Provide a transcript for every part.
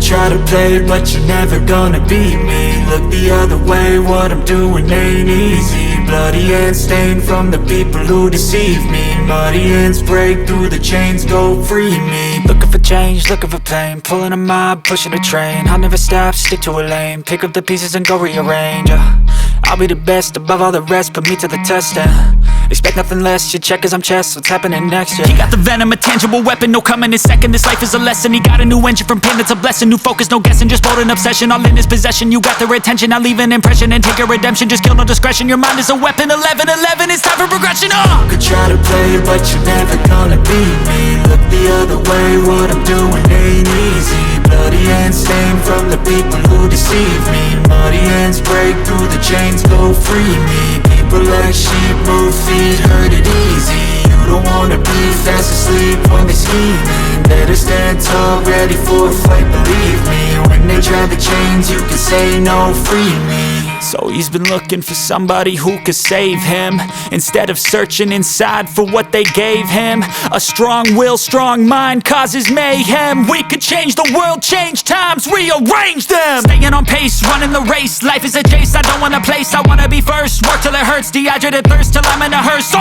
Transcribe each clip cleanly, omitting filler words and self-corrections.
try to play, but you're never gonna beat me. Look the other way, what I'm doing ain't easy. Bloody hands stained from the people who deceive me. Muddy hands break through the chains, go free me. Looking for change, looking for pain, pulling a mob, pushing a train. I'll never stop, stick to a lane, pick up the pieces and go rearrange. I'll be the best above all the rest, put me to the test and expect nothing less, your check is I'm chess, what's happening next, yeah. He got the venom, a tangible weapon, no coming in second. This life is a lesson, he got a new engine from pain, it's a blessing. New focus, no guessing, just bold and obsession. All in his possession, you got their attention. I'll leave an impression and take your redemption. Just kill, no discretion, your mind is a weapon. 11-11, it's time for progression, You could try to play, but you're never gonna beat me. Look the other way, what I'm doing ain't easy. Bloody hands stained from the people who deceive me. Muddy hands break through the chains, go free me. People like sheep move feet, hurt it easy. You don't wanna be fast asleep when they scheming. Better stand tall, ready for a fight, believe me. When they try the chains, you can say no, free me. So he's been looking for somebody who could save him, instead of searching inside for what they gave him. A strong will, strong mind causes mayhem. We could change the world, change times, rearrange them. Staying on pace, running the race. Life is a chase, I don't want a place, I wanna be first. Work till it hurts, dehydrated thirst till I'm in a hearse.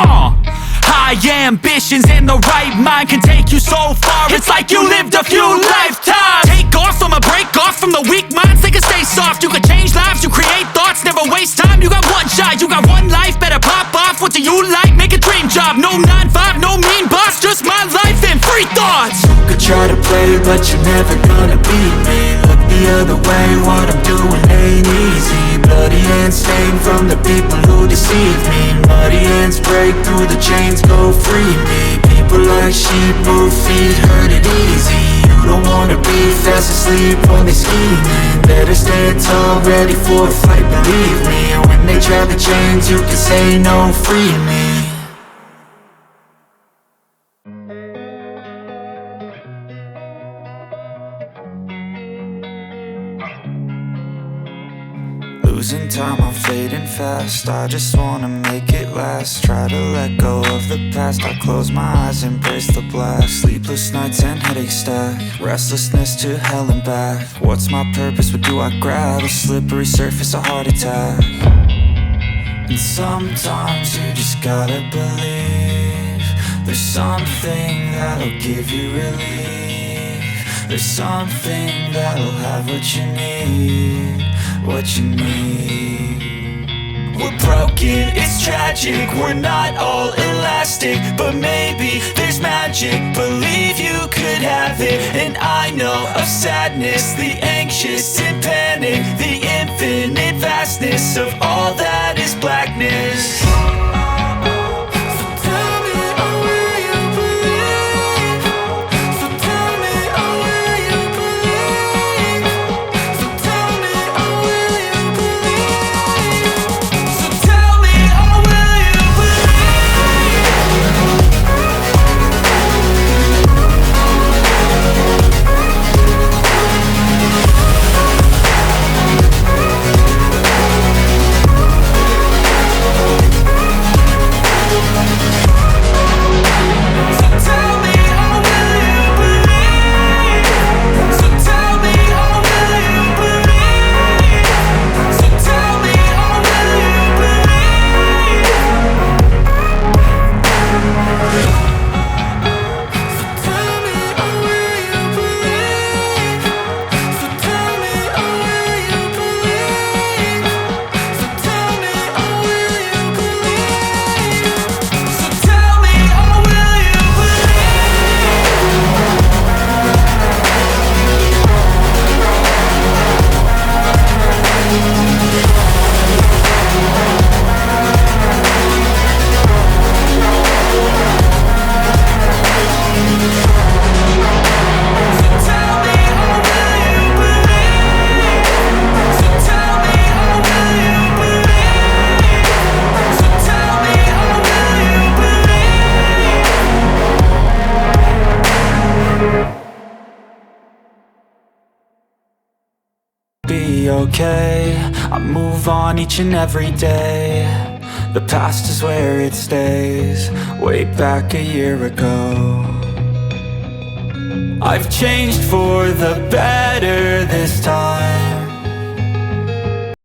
High ambitions and the right mind can take you so far. It's like you lived a few lifetimes. Take off, I'ma break off from the weak minds. They can stay soft, you can change lives, you create thoughts. Never waste time, you got one shot, you got one life. Better pop off, what do you like? Make a dream job, no 9-5, no mean boss. Just my life and free thoughts. You could try to play, but you're never gonna beat me. Look the other way, what I'm doing ain't easy. Bloody hands stained from the people who deceive me. Muddy hands break through the chains, go free me. People like sheep move feet, hurt it easy. You don't wanna be fast asleep when they scheming. Better stand tall, ready for a fight, believe me. When they try the chains, you can say no, free me. Losing time, I'm fading fast. I just wanna make it last. Try to let go of the past. I close my eyes, embrace the blast. Sleepless nights and headaches stack. Restlessness to hell and back. What's my purpose? What do I grab? A slippery surface, a heart attack. And sometimes you just gotta believe there's something that'll give you relief. There's something that'll have what you need. What you need. We're broken, it's tragic. We're not all elastic, but maybe there's magic. Believe you could have it. And I know of sadness, the anxious and panic, the infinite vastness of all that is blackness. Okay, I move on each and every day. The past is where it stays. Way back a year ago, I've changed for the better this time.